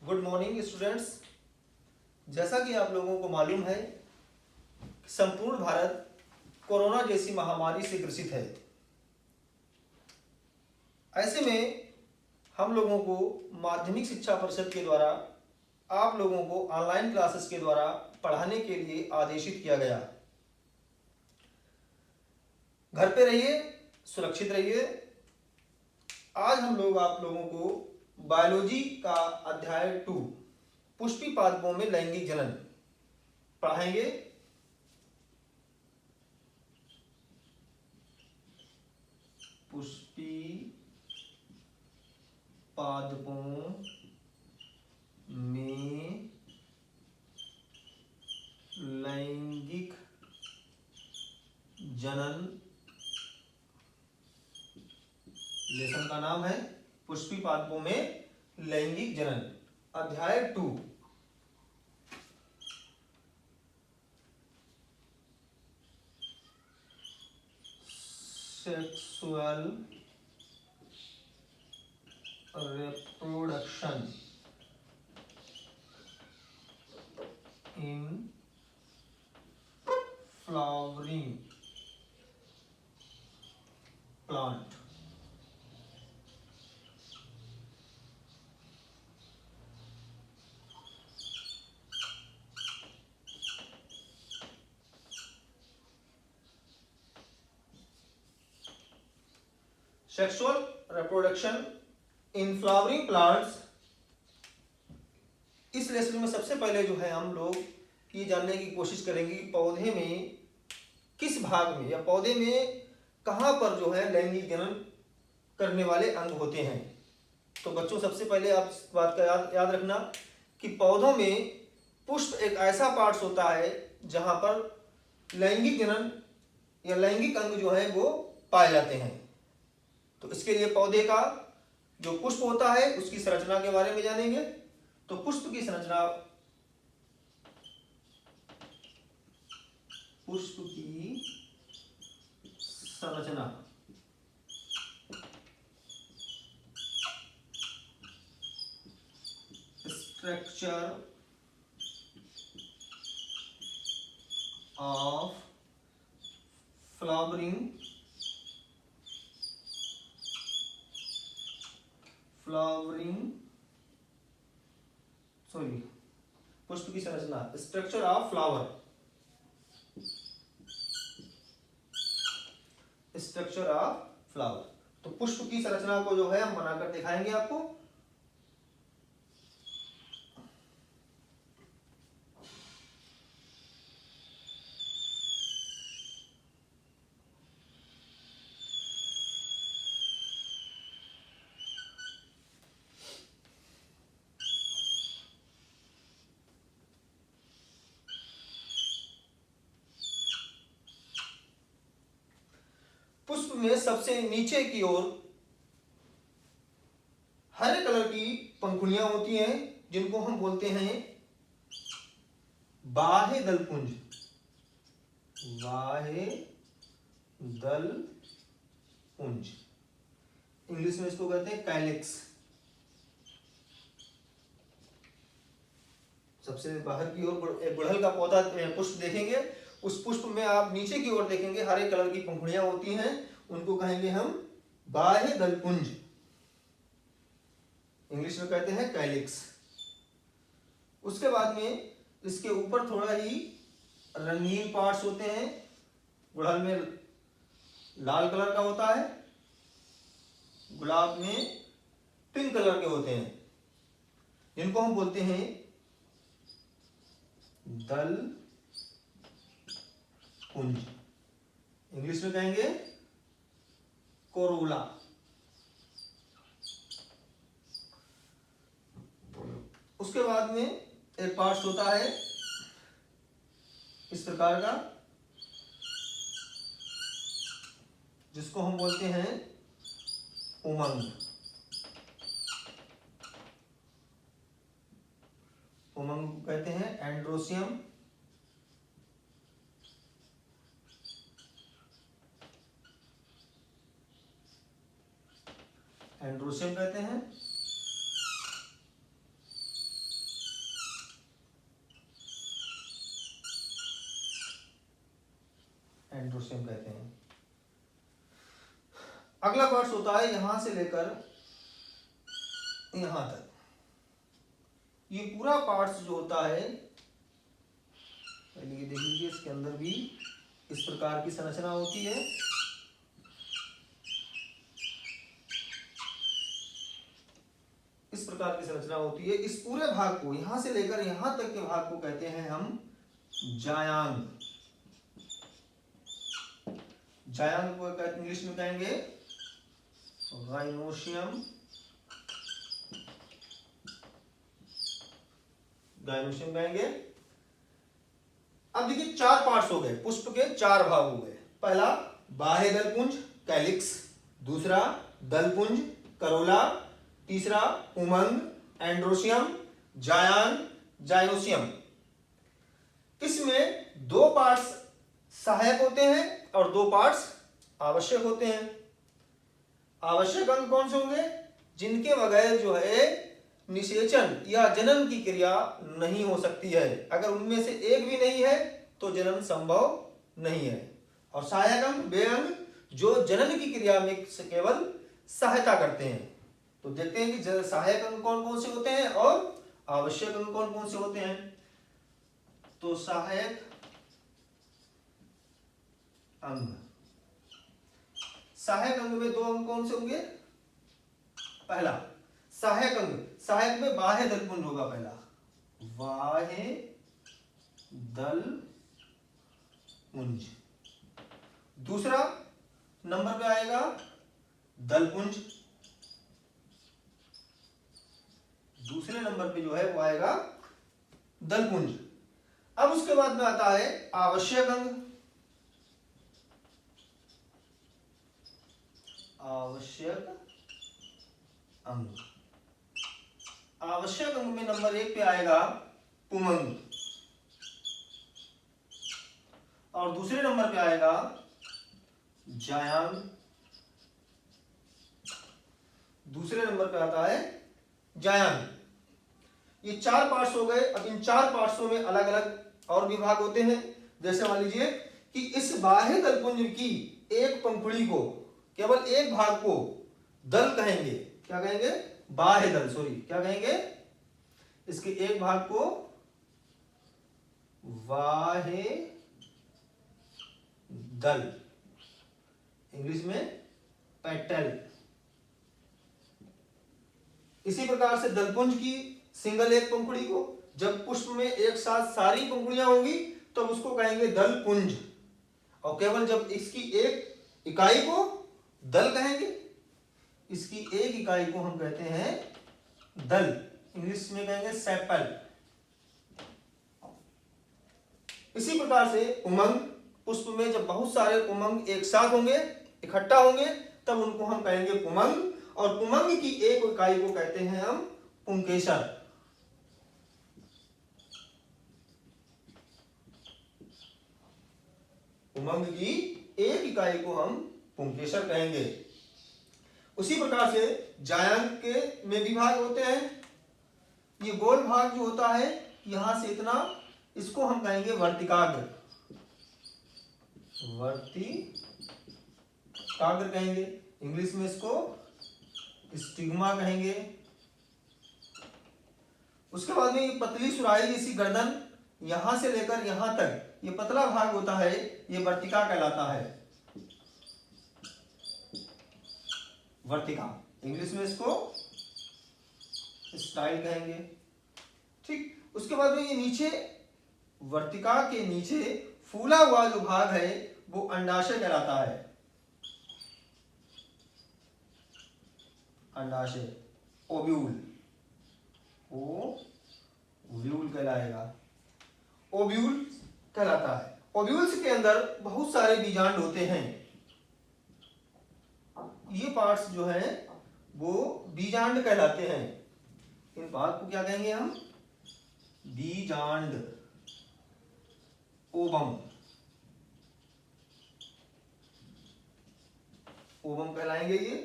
Good morning students. जैसा कि आप लोगों को मालूम है, संपूर्ण भारत कोरोना जैसी महामारी से ग्रसित है। ऐसे में हम लोगों को माध्यमिक शिक्षा परिषद के द्वारा आप लोगों को ऑनलाइन क्लासेस के द्वारा पढ़ाने के लिए आदेशित किया गया। घर पे रहिए, सुरक्षित रहिए। आज हम लोग आप लोगों को बायोलॉजी का अध्याय 2 पुष्पी पादपों में लैंगिक जनन पढ़ाएंगे। पुष्पी पादपों में लैंगिक जनन। लेसन का नाम है पुष्पी पादपों में लैंगिक जनन, अध्याय 2। Sexual reproduction in flowering plant। Sexual reproduction in flowering plants. इस लेसन में सबसे पहले जो है हम लोग ये जानने की कोशिश करेंगे कि पौधे में किस भाग में या पौधे में कहाँ पर जो है लैंगिक जनन करने वाले अंग होते हैं। तो बच्चों, सबसे पहले आप इस बात का याद रखना कि पौधों में पुष्प एक ऐसा पार्ट्स होता है जहां पर लैंगिक जनन या लैंगिक अंग जो है वो पाए जाते हैं। तो इसके लिए पौधे का जो पुष्प होता है उसकी संरचना के बारे में जानेंगे। तो पुष्प की संरचना, पुष्प की संरचना स्ट्रक्चर ऑफ फ्लावरिंग पुष्प की संरचना स्ट्रक्चर ऑफ फ्लावर। तो पुष्प की संरचना को जो है हम बनाकर दिखाएंगे आपको। पुष्प में सबसे नीचे की ओर हरे कलर की पंखुड़ियां होती हैं जिनको हम बोलते हैं बाह्य दलपुंज। बाह्य दलपुंज, इंग्लिश में इसको कहते हैं कैलिक्स। सबसे बाहर की ओर एक गुड़हल का पौधा पुष्प देखेंगे, उस पुष्प में आप नीचे की ओर देखेंगे हरे कलर की पंखुड़ियां होती हैं, उनको कहेंगे हम बाह्य दलपुंज, इंग्लिश में कहते हैं कैलिक्स। उसके बाद में इसके ऊपर थोड़ा ही रंगीन पार्ट्स होते हैं। गुड़हल में लाल कलर का होता है, गुलाब में पिंक कलर के होते हैं, जिनको हम बोलते हैं दल पुंज, इंग्लिश में कहेंगे कोरोला। उसके बाद में एक पार्ट होता है इस प्रकार का, जिसको हम बोलते हैं उमंग। उमंग कहते हैं एंड्रोसियम। एंड्रोसियम कहते हैं। एंड्रोसियम कहते हैं। अगला पार्ट्स होता है यहां से लेकर यहां तक। ये पूरा पार्ट्स जो होता है, पहले ये देख लीजिए, इसके अंदर भी इस प्रकार की संरचना होती है। इस प्रकार की संरचना होती है। इस पूरे भाग को, यहां से लेकर यहां तक के भाग को कहते हैं हम जायांग। जायांग को इंग्लिश में कहेंगे गाइनोशियम। गाइनोशियम कहेंगे। अब देखिए 4 पार्ट्स हो गए, पुष्प के 4 भाग हो गए। पहला बाह्य दलपुंज कैलिक्स, दूसरा दलपुंज करोला, तीसरा उमंग एंड्रोसियम, जायांग जाइनोसियम। इसमें 2 पार्ट्स सहायक होते हैं और 2 पार्ट्स आवश्यक होते हैं। आवश्यक अंग कौन से होंगे? जिनके बगैर जो है निषेचन या जनन की क्रिया नहीं हो सकती है। अगर उनमें से एक भी नहीं है तो जनन संभव नहीं है। और सहायक अंग वे अंग जो जनन की क्रिया में केवल सहायता करते हैं। तो देखते हैं कि सहायक अंग कौन कौन से होते हैं और आवश्यक अंग कौन कौन से होते हैं। तो सहायक अंग, सहायक अंग में 2 अंग कौन से होंगे? पहला सहायक अंग, सहायक में बाह्य दलपुंज होगा। पहला बाह्य दलपुंज। दूसरा नंबर पे आएगा दलपुंज। दूसरे नंबर पे जो है वो आएगा दलपुंज। अब उसके बाद में आता है आवश्यक अंग। आवश्यक अंग, आवश्यक अंग में नंबर 1 पे आएगा पुमंग और दूसरे नंबर पे आएगा जायांग। दूसरे नंबर पे आता है जायांग। ये 4 पार्ट्स हो गए। अब इन 4 पार्ट्सों में अलग अलग और विभाग होते हैं। जैसे मान लीजिए कि इस बाह्य दलपुंज की एक पंखुड़ी को, केवल एक भाग को दल कहेंगे। क्या कहेंगे? बाह्य दल, सॉरी क्या कहेंगे? इसके एक भाग को बाह्य दल, इंग्लिश में पेटल। इसी प्रकार से दलपुंज की सिंगल एक पंखुड़ी को, जब पुष्प में एक साथ सारी पंखुड़ियां होंगी तब तो उसको कहेंगे दलपुंज। और केवल जब इसकी एक इकाई को दल कहेंगे, इसकी एक इकाई को हम कहते हैं दल, इंग्लिश में कहेंगे सेपल। इसी प्रकार से उमंग, पुष्प में जब बहुत सारे उमंग एक साथ होंगे, इकट्ठा होंगे, तब उनको हम कहेंगे पुमंग। और पुमंग की एक इकाई को कहते हैं हम पुंकेसर। उमंग की एक इकाई को हम पुंकेसर कहेंगे। उसी प्रकार से जायांग के में भी भाग होते हैं। ये गोल भाग जो होता है यहां से इतना, इसको हम कहेंगे वर्तिकाग्र। वर्तिकाग्र कहेंगे, इंग्लिश में इसको स्टिग्मा कहेंगे। उसके बाद में ये पतली सुराही जैसी गर्दन, यहां से लेकर यहां तक ये पतला भाग होता है, ये वर्तिका कहलाता है। वर्तिका, इंग्लिश में इसको स्टाइल कहेंगे। ठीक, उसके बाद में ये नीचे, वर्तिका के नीचे फूला हुआ जो भाग है वो अंडाशय कहलाता है। अंडाशय, ओव्यूल, ओव्यूल कहलाएगा, ओव्यूल कहलाता है। ओव्यूल्स के अंदर बहुत सारे बीजांड होते हैं। ये पार्ट्स जो है वो बीजांड कहलाते हैं। इन भाग को क्या कहेंगे हम? बीजांड, ओवम, ओवम कहलाएंगे ये।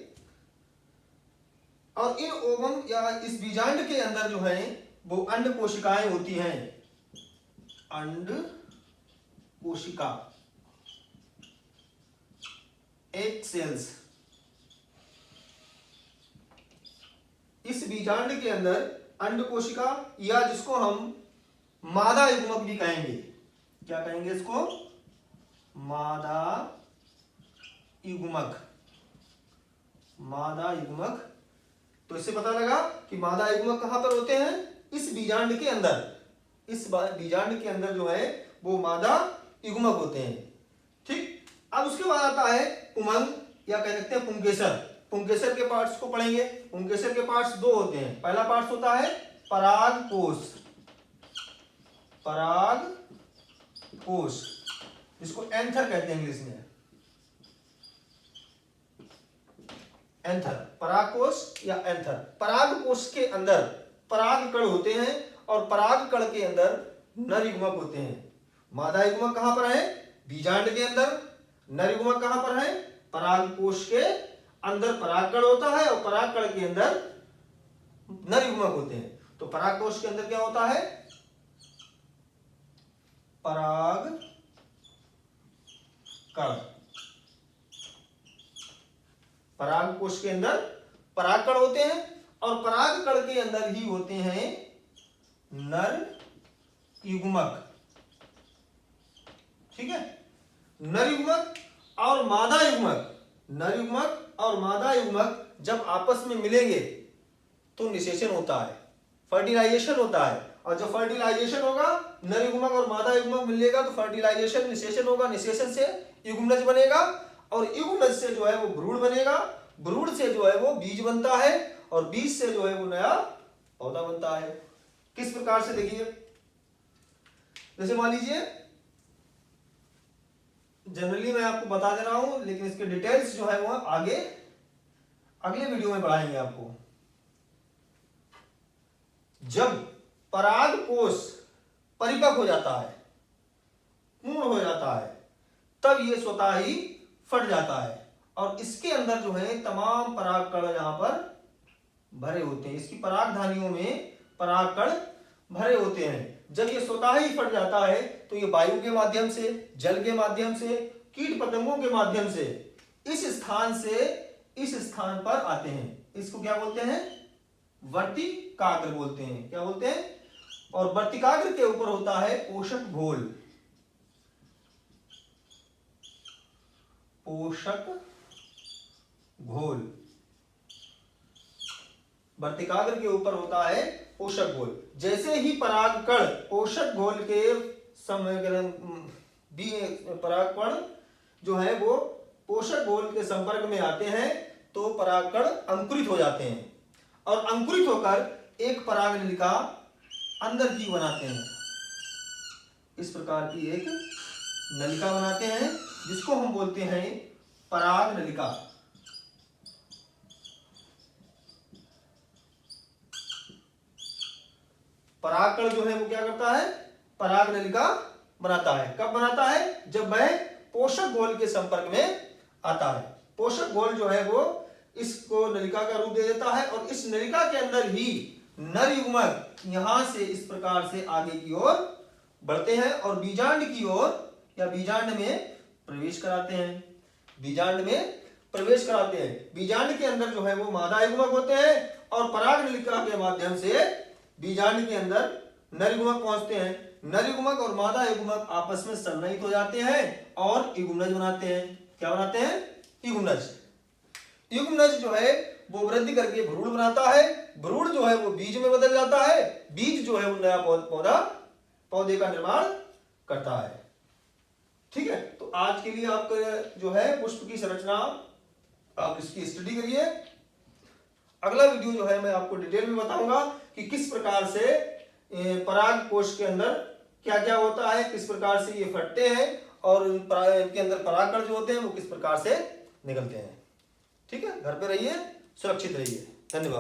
और इन ओवम या इस बीजांड के अंदर जो है वो अंड कोशिकाएं होती हैं। अंड कोशिका, एग सेल्स। इस बीजांड के अंदर अंड कोशिका, या जिसको हम मादा युग्मक भी कहेंगे, क्या कहेंगे इसको? मादा युग्मक। मादा युग्मक। तो इससे पता लगा कि मादा युग्मक कहां पर होते हैं? इस बीजांड के अंदर। इस बीजांड के अंदर जो है वो मादा युग्मक होते हैं। ठीक। अब उसके बाद आता है उमंग, या कह सकते हैं पुंकेसर। पुंकेसर के पार्ट्स को पढ़ेंगे। पुंकेसर के पार्ट्स दो होते हैं। पहला पार्ट होता है परागकोश। परागकोश, जिसको एंथर कहते हैं इंग्लिश में। एंथर, परागकोश या एंथर। परागकोश के अंदर परागकण होते हैं और परागकण के अंदर नर युग्मक होते हैं। मादा युग्मक कहां पर है? बीजांड के अंदर। नर युग्मक कहां पर है? परागकोश के अंदर परागकण होता है और परागकण के अंदर नर युग्मक होते हैं। तो परागकोश के अंदर क्या होता है? परागकण। परागकोश के अंदर परागकण होते हैं और परागकण के अंदर ही होते हैं नर युग्मक। ठीक है। नर युग्मक और मादा युग्मक, नर युग्मक और मादा युग्मक जब आपस में मिलेंगे तो निषेचन होता है, फर्टिलाइजेशन होता है। और जब फर्टिलाइजेशन होगा, नर युग्मक और मादा युग्मक मिलेगा तो फर्टिलाइजेशन, निषेचन होगा। निषेचन से युग्मनज बनेगा और युग्मनज से जो है वो भ्रूण बनेगा। भ्रूण से जो है वो बीज बनता है और बीज से जो है वो नया पौधा बनता है। किस प्रकार से? देखिए, जैसे मान लीजिए, जनरली मैं आपको बता दे रहा हूं, लेकिन इसके डिटेल्स जो है वो आगे अगले वीडियो में बढ़ाएंगे आपको। जब परागकोश परिपक्व हो जाता है, पूर्ण हो जाता है, तब ये स्वतः ही फट जाता है और इसके अंदर जो है तमाम परागकण यहां पर भरे होते हैं। इसकी परागधानियों में परागकण भरे होते हैं। जब ये स्वतः ही फट जाता है तो ये वायु के माध्यम से, जल के माध्यम से, कीट पतंगों के माध्यम से इस स्थान से इस स्थान पर आते हैं। इसको क्या बोलते हैं? वर्तिकाग्र बोलते हैं। क्या बोलते हैं? और वर्तिकाग्र के ऊपर होता है पोषक घोल। पोषक घोल। वर्तिकाग्र के ऊपर होता है पोषक घोल। जैसे ही परागकण पोषक घोल के परागकण जो है वो पोषक घोल के संपर्क में आते हैं तो परागकण अंकुरित हो जाते हैं और अंकुरित होकर एक परागनलिका अंदर की बनाते हैं। इस प्रकार की एक नलिका बनाते हैं जिसको हम बोलते हैं परागनलिका। परागकण जो है वो क्या करता है? परागनलिका बनाता है। कब बनाता है? जब वह पोषक घोल के संपर्क में आता है। पोषक घोल जो है वो इसको नलिका का रूप दे देता है और इस नलिका के अंदर ही नर युग्मक यहां से इस प्रकार से आगे की ओर बढ़ते हैं और बीजांड की ओर या बीजांड में प्रवेश कराते हैं। बीजांड में प्रवेश कराते हैं। बीजांड के अंदर जो है वो मादा युग्मक होते हैं और परागनलिका के माध्यम से बीजांड के अंदर नर युग्मक पहुंचते हैं। नर युग्मक और मादा युग्मक आपस में संलयित हो जाते हैं और युग्मनज बनाते हैं। क्या बनाते हैं? युग्मनज। युग्मनज जो है वो वृद्धि करके भ्रूण बनाता है। भ्रूण जो है वो बीज में बदल जाता है। बीज जो है वो नया पौधे का निर्माण करता है। ठीक है। तो आज के लिए आपका जो है पुष्प की संरचना आप इसकी स्टडी करिए। अगला वीडियो जो है मैं आपको डिटेल में बताऊंगा कि किस प्रकार से परागकोश के अंदर क्या क्या होता है, किस प्रकार से ये फटते हैं और इनके अंदर परागकण जो होते हैं वो किस प्रकार से निकलते हैं। ठीक है। घर पे रहिए, सुरक्षित रहिए। धन्यवाद।